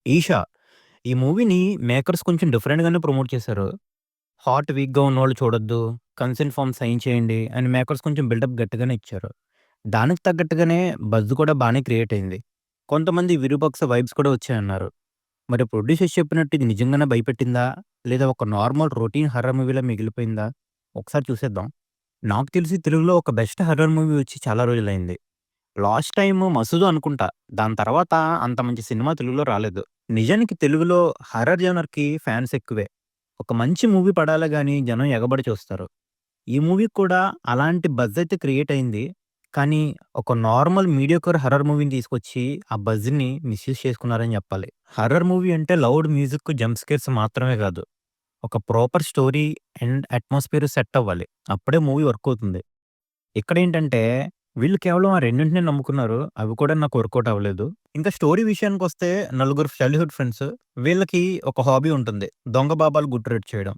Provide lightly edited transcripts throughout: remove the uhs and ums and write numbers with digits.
'ఈషా' ఈ మూవీని మేకర్స్ కొంచెం డిఫరెంట్‌గానే ప్రమోట్ చేశారు. హార్ట్ వీక్‌గా ఉన్నోళ్ళు చూడొద్దు, కన్సెంట్ ఫార్మ్ సైన్ చేయండి అని మేకర్స్ కొంచెం బిల్డప్ గట్టిగానే ఇచ్చారు. దానికి తగ్గట్టుగానే బజ్ కూడా బానే క్రియేట్ అయింది. కొంతమంది విరూపాక్ష వైబ్స్ కూడా వచ్చాయన్నారు. మరి ప్రొడ్యూసర్స్ చెప్పినట్టు ఇది నిజంగానే భయపెట్టిందా? లేదా ఒక నార్మల్ రొటీన్ హారర్ మూవీలా మిగిలిపోయిందా? ఒకసారి చూసేద్దాం. నాకు తెలిసి తెలుగులో ఒక బెస్ట్ హారర్ మూవీ వచ్చి చాలా రోజులైంది. లాస్ట్ టైము 'మసూద' అనుకుంటా. దాని తర్వాత అంత మంచి సినిమా తెలుగులో రాలేదు. నిజానికి తెలుగులో హారర్ జోనర్‌కి ఫ్యాన్స్ ఎక్కువే. ఒక మంచి మూవీ పడాలి గాని జనం ఎగబడి చూస్తారు. ఈ మూవీ కూడా అలాంటి బజ్ అయితే క్రియేట్ అయింది. కానీ ఒక నార్మల్ మీడియోకర్ హారర్ మూవీని తీసుకొచ్చి ఆ బజ్‌ని మిస్‌యూజ్ చేసుకున్నారని చెప్పాలి. హారర్ మూవీ అంటే లౌడ్ మ్యూజిక్, జంప్ స్కేర్స్ మాత్రమే కాదు. ఒక proper story and atmosphere set అవ్వాలి. అప్పుడే మూవీ వర్క్ అవుతుంది. ఇక్కడేంటంటే, వీళ్ళు కేవలం ఆ రెండింటినే నమ్ముకున్నారు. అవి కూడా నాకు వర్కౌట్ అవ్వలేదు. ఇంకా స్టోరీ విషయానికొస్తే నలుగురు చైల్డ్‌హుడ్ ఫ్రెండ్స్. వీళ్ళకి ఒక హాబీ ఉంటుంది. దొంగ బాబాలు గుట్టురట్టు చేయడం.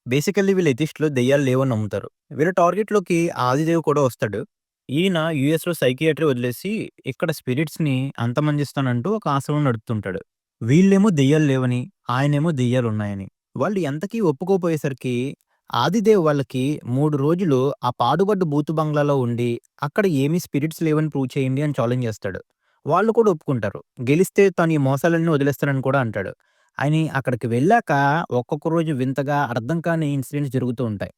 బేసికల్లీ వీళ్ళు ఎథిస్ట్‌లు, దెయ్యాలు లేవని నమ్ముతారు. వీళ్ళ టార్గెట్‌లోకి ఆదిదేవ్ కూడా వస్తాడు. ఈయన యూఎస్‌లో సైకియాట్రీ వదిలేసి ఇక్కడ స్పిరిట్స్‌ని అంతమొందిస్తానంటూ ఒక ఆశ్రమం నడుపుతుంటాడు. వీళ్ళేమో దెయ్యాలు లేవని, ఆయనేమో దెయ్యాలున్నాయని. వాళ్ళు ఎంతకీ ఒప్పుకోపోయేసరికి ఆదిదేవ్ వాళ్ళకి 3 రోజులు ఆ పాడుబడ్డ బూతు బంగ్లాలో ఉండి, అక్కడ ఏమీ స్పిరిట్స్ లేవని ప్రూవ్ చేయండి అని ఛాలెంజ్ చేస్తాడు. వాళ్ళు కూడా ఒప్పుకుంటారు. గెలిస్తే తను ఈ మోసాలన్నీ వదిలేస్తానని కూడా అంటాడు. అని అక్కడికి వెళ్ళాక ఒక్కొక్క రోజు వింతగా అర్థం కాని ఇన్సిడెంట్స్ జరుగుతూ ఉంటాయి.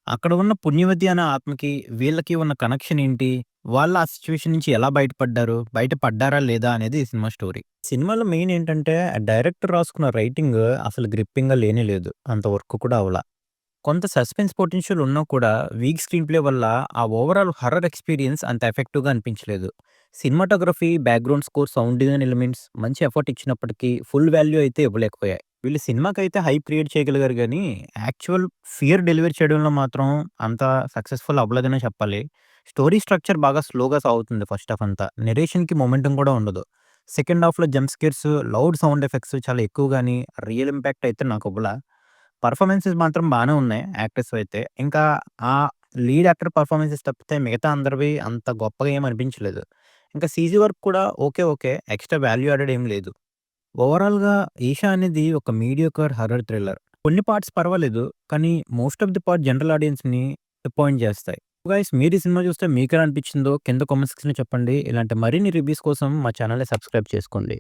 అక్కడ ఉన్న పుణ్యవతి అనే ఆత్మకి, వీళ్ళకి ఉన్న కనెక్షన్ ఏంటి? వాళ్ళు ఆ సిట్యుయేషన్ నుంచి ఎలా బయటపడ్డారు? బయట పడ్డారా లేదా? అనేది ఈ సినిమా స్టోరీ. సినిమాలో మెయిన్ ఏంటంటే డైరెక్టర్ రాసుకున్న రైటింగ్ అసలు గ్రిప్పింగ్‌గా లేనే లేదు. అంత వర్క్ కూడా అవ్వల. కొంత సస్పెన్స్ పొటెన్షియల్ ఉన్నా కూడా వీక్ స్క్రీన్ ప్లే వల్ల ఆ ఓవరాల్ హారర్ ఎక్స్‌పీరియన్స్ అంత ఎఫెక్టివ్‌గా అనిపించలేదు. Cinematography, background score, sound design elements మంచి ఎఫర్ట్ ఇచ్చినప్పటికీ ఫుల్ వాల్యూ అయితే ఇవ్వలేకపోయాయి. వీళ్ళు సినిమాకైతే హైప్ క్రియేట్ చేయగలిగారు గానీ, యాక్చువల్ ఫియర్ డెలివరీ చేయడంలో మాత్రం అంత సక్సెస్‌ఫుల్ అవ్వలేదనే చెప్పాలి. స్టోరీ స్ట్రక్చర్ బాగా స్లోగా సాగుతుంది ఫస్ట్ హాఫ్ అంతా. నెరేషన్‌కి మొమెంటమ్ కూడా ఉండదు. సెకండ్ హాఫ్‌లో jump scares, loud sound effects చాలా ఎక్కువ గాని, రియల్ ఇంపాక్ట్ అయితే నాకివ్వల. పర్ఫార్మెన్సెస్ మాత్రం బానే ఉన్నాయి యాక్టర్స్‌వయితే. ఇంకా ఆ లీడ్ యాక్టర్ పర్ఫార్మెన్సెస్ తప్పితే మిగతా అందరివి అంత గొప్పగా ఏమి అనిపించలేదు. ఇంకా సీజీ వర్క్ కూడా okay. Okay. Extra value added ఏమి లేదు. ఓవరాల్‌గా 'ఈషా' అనేది ఒక మీడియోకర్ హారర్ థ్రిల్లర్. కొన్ని పార్ట్స్ పర్వాలేదు. కానీ most of the part general ఆడియన్స్‌ని డిసప్పాయింట్ చేస్తాయి. గైస్ మీరు ఈ సినిమా చూస్తే మీకెలా అనిపించిందో కింద కామెంట్ సెక్షన్‌లో చెప్పండి. ఇలాంటి మరిన్ని రివ్యూస్ కోసం మా ఛానెల్‌ని సబ్స్క్రైబ్ చేసుకోండి.